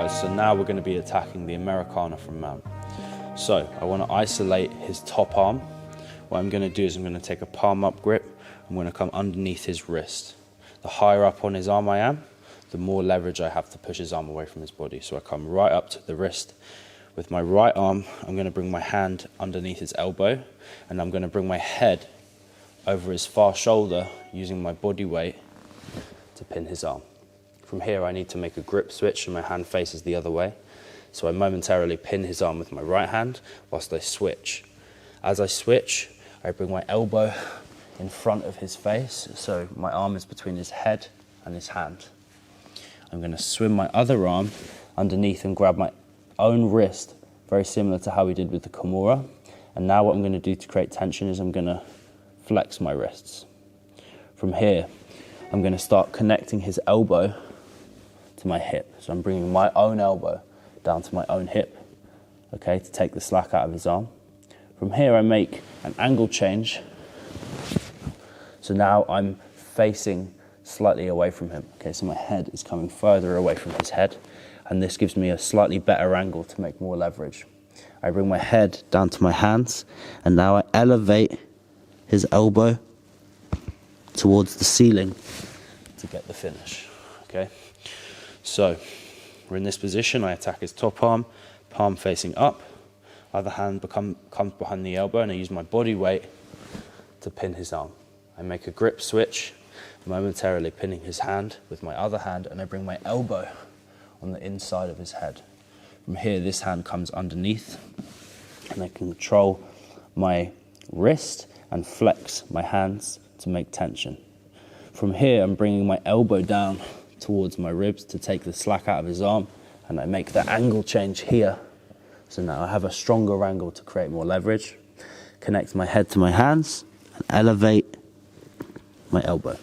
guys, so now we're going to be attacking the Americana from mount. So I want to isolate his top arm. What I'm going to do is I'm going to take a palm up grip. I'm going to come underneath his wrist. The higher up on his arm I am, the more leverage I have to push his arm away from his body. So I come right up to the wrist. With my right arm, I'm going to bring my hand underneath his elbow, and I'm going to bring my head over his far shoulder using my body weight to pin his arm. From here, I need to make a grip switch and my hand faces the other way. So I momentarily pin his arm with my right hand whilst I switch. As I switch, I bring my elbow in front of his face, so my arm is between his head and his hand. I'm going to swim my other arm underneath and grab my own wrist, very similar to how we did with the Kimura. And now what I'm going to do to create tension is I'm going to flex my wrists. From here, I'm going to start connecting his elbow to my hip. So I'm bringing my own elbow down to my own hip, okay, to take the slack out of his arm. From here, I make an angle change. So now I'm facing slightly away from him. Okay, so my head is coming further away from his head, and this gives me a slightly better angle to make more leverage. I bring my head down to my hands, and now I elevate his elbow towards the ceiling to get the finish, okay? So we're in this position. I attack his top arm, palm facing up, other hand comes behind the elbow, and I use my body weight to pin his arm. I make a grip switch, momentarily pinning his hand with my other hand, and I bring my elbow on the inside of his head. From here, this hand comes underneath, and I can control my wrist and flex my hands to make tension. From here, I'm bringing my elbow down towards my ribs to take the slack out of his arm, and I make the angle change here. So now I have a stronger angle to create more leverage. Connect my head to my hands and elevate my elbow.